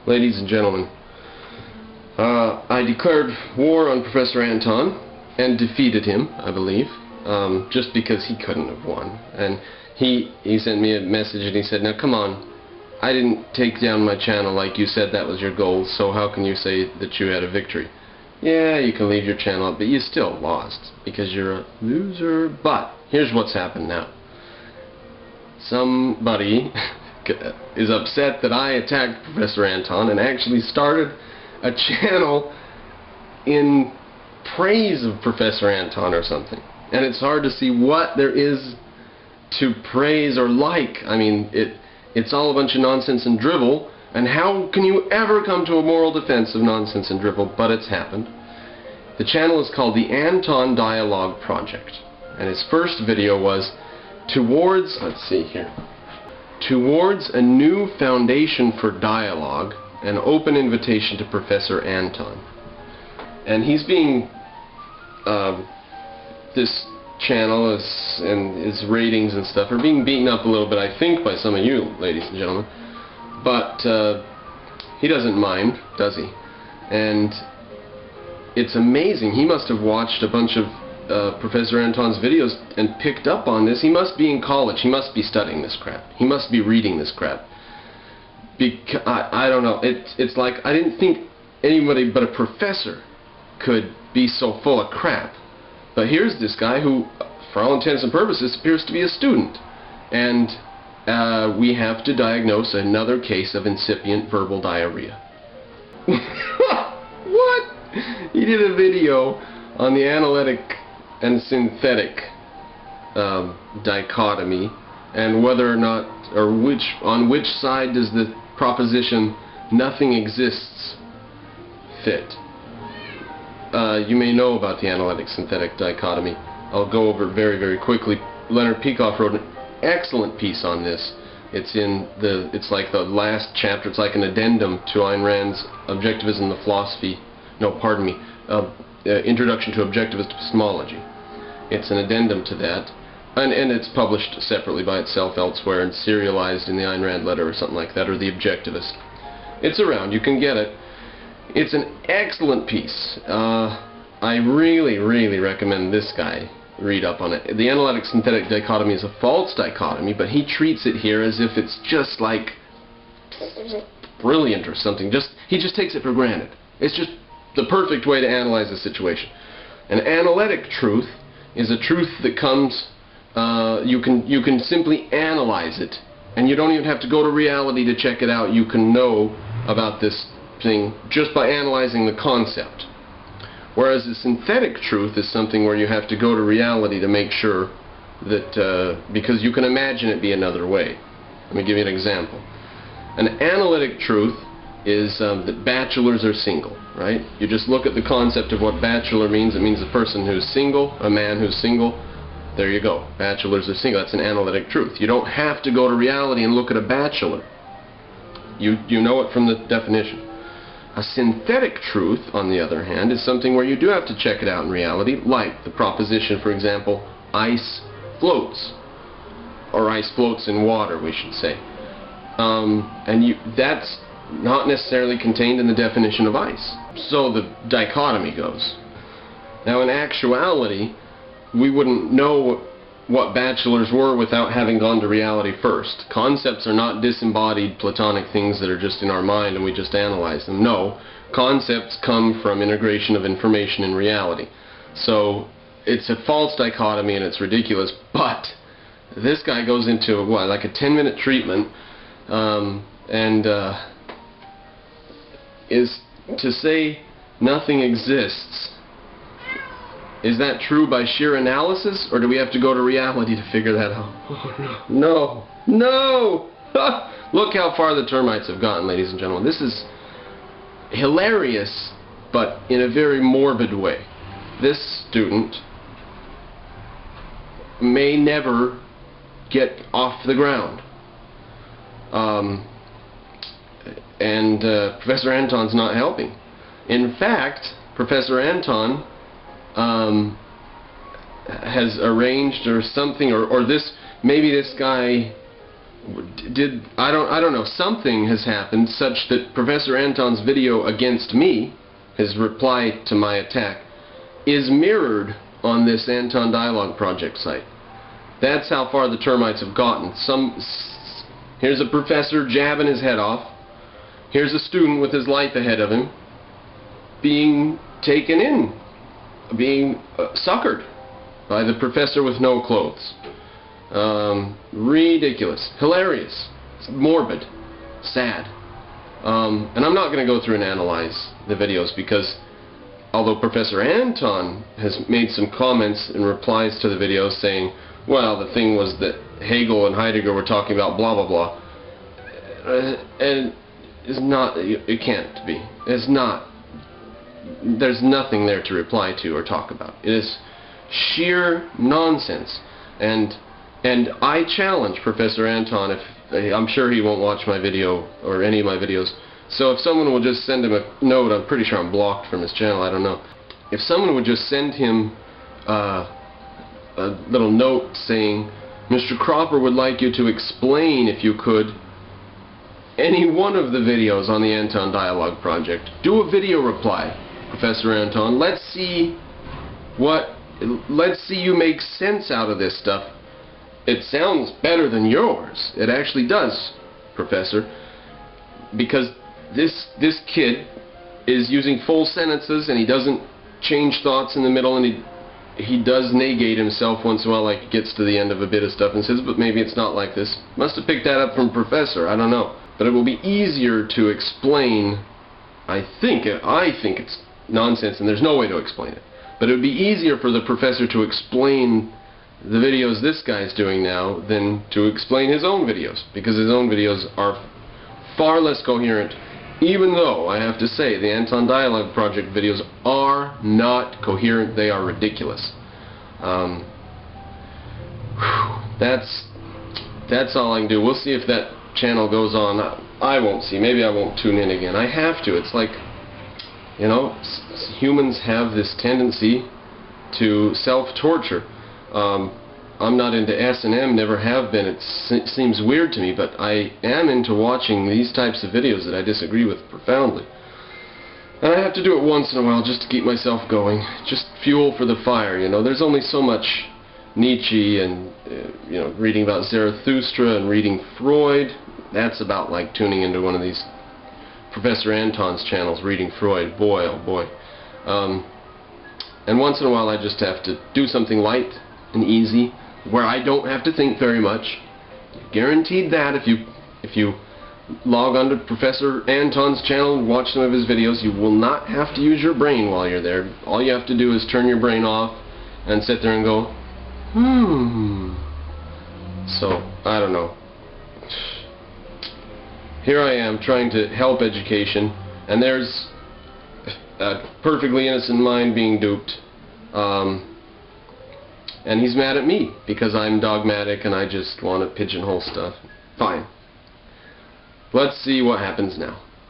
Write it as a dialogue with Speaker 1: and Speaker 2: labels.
Speaker 1: Ladies and gentlemen, I declared war on Professor Anton and defeated him, I believe, just because he couldn't have won. And he sent me a message and he said, now come on, I didn't take down my channel like you said that was your goal, so how can you say that you had a victory? Yeah, you can leave your channel up, but you still lost because you're a loser. But here's what's happened now. Somebody is upset that I attacked Professor Anton and actually started a channel in praise of Professor Anton or something. And it's hard to see what there is to praise or like. I mean, it's all a bunch of nonsense and drivel, and how can you ever come to a moral defense of nonsense and drivel? But it's happened. The channel is called the Anton Dialogue Project, and his first video was towards, let's see here, towards a new foundation for dialogue, an open invitation to Professor Anton. And he's being, this channel and his ratings and stuff are being beaten up a little bit, I think, by some of you, ladies and gentlemen. But he doesn't mind, does he? And it's amazing. He must have watched a bunch of Professor Anton's videos and picked up on this. He must be in college. He must be studying this crap. He must be reading this crap. Because I don't know. It's like I didn't think anybody but a professor could be so full of crap. But here's this guy who, for all intents and purposes, appears to be a student. And we have to diagnose another case of incipient verbal diarrhea. What? He did a video on the analytic and synthetic dichotomy, and whether or not, or on which side does the proposition "nothing exists" fit. You may know about the analytic-synthetic dichotomy. I'll go over it very, very quickly. Leonard Peikoff wrote an excellent piece on this. It's like the last chapter. It's like an addendum to Ayn Rand's Objectivism and the Philosophy. No, pardon me. Introduction to Objectivist Epistemology. It's an addendum to that, and it's published separately by itself elsewhere and serialized in the Ayn Rand letter or something like that, or the Objectivist. It's around. You can get it. It's an excellent piece. I really, really recommend this guy read up on it. The analytic-synthetic dichotomy is a false dichotomy, but he treats it here as if it's just like brilliant or something. He just takes it for granted. It's just the perfect way to analyze the situation. An analytic truth is a truth that comes, you can simply analyze it, and you don't even have to go to reality to check it out. You can know about this thing just by analyzing the concept. Whereas a synthetic truth is something where you have to go to reality to make sure that, because you can imagine it be another way. Let me give you an example. An analytic truth is that bachelors are single, right? You just look at the concept of what bachelor means. It means a person who's single, a man who's single. There you go. Bachelors are single. That's an analytic truth. You don't have to go to reality and look at a bachelor. You know it from the definition. A synthetic truth, on the other hand, is something where you do have to check it out in reality, like the proposition, for example, ice floats. Or ice floats in water, we should say. That's not necessarily contained in the definition of ice. So the dichotomy goes. Now in actuality, we wouldn't know what bachelors were without having gone to reality first. Concepts are not disembodied platonic things that are just in our mind and we just analyze them. No, concepts come from integration of information in reality. So it's a false dichotomy and it's ridiculous, but this guy goes into, what, like a 10-minute treatment, is to say nothing exists. Is that true by sheer analysis, or do we have to go to reality to figure that out? Oh, no. No! Look how far the termites have gotten, ladies and gentlemen. This is hilarious, but in a very morbid way. This student may never get off the ground. Professor Anton's not helping. In fact, Professor Anton has arranged or something, or maybe this guy I don't know, something has happened such that Professor Anton's video against me, his reply to my attack, is mirrored on this Anton Dialogue Project site. That's how far the termites have gotten. Here's a professor jabbing his head off. Here's a student with his life ahead of him being taken in, being suckered by the professor with no clothes. Ridiculous, hilarious, morbid, sad. And I'm not going to go through and analyze the videos because although Professor Anton has made some comments in replies to the videos saying, well, the thing was that Hegel and Heidegger were talking about blah blah blah, and it's not, it can't be. It's not. There's nothing there to reply to or talk about. It is sheer nonsense. And I challenge Professor Anton, if I'm sure he won't watch my video or any of my videos, so if someone will just send him a note, I'm pretty sure I'm blocked from his channel, I don't know. If someone would just send him a little note saying, Mr. Cropper would like you to explain, if you could, any one of the videos on the Anton Dialogue Project. Do a video reply, Professor Anton. Let's see you make sense out of this stuff. It sounds better than yours. It actually does, Professor. Because this kid is using full sentences and he doesn't change thoughts in the middle, and he does negate himself once in a while, like he gets to the end of a bit of stuff and says, but maybe it's not like this. Must have picked that up from Professor, I don't know. But it will be easier to explain. I think it's nonsense and there's no way to explain it. But it would be easier for the professor to explain the videos this guy's doing now than to explain his own videos, because his own videos are far less coherent, even though I have to say the Anton Dialogue Project videos are not coherent. They are ridiculous. That's all I can do. We'll see if that channel goes on. I won't see. Maybe I won't tune in again. I have to. It's like, you know, humans have this tendency to self-torture. I'm not into S&M, never have been. It seems weird to me, but I am into watching these types of videos that I disagree with profoundly. And I have to do it once in a while just to keep myself going. Just fuel for the fire, you know. There's only so much Nietzsche and, you know, reading about Zarathustra and reading Freud. That's about like tuning into one of these Professor Anton's channels, reading Freud. Boy, oh boy. And once in a while I just have to do something light and easy, where I don't have to think very much. Guaranteed that if you log on to Professor Anton's channel and watch some of his videos, you will not have to use your brain while you're there. All you have to do is turn your brain off and sit there and go, So, I don't know. Here I am trying to help education, and there's a perfectly innocent mind being duped. And he's mad at me because I'm dogmatic and I just want to pigeonhole stuff. Fine. Let's see what happens now.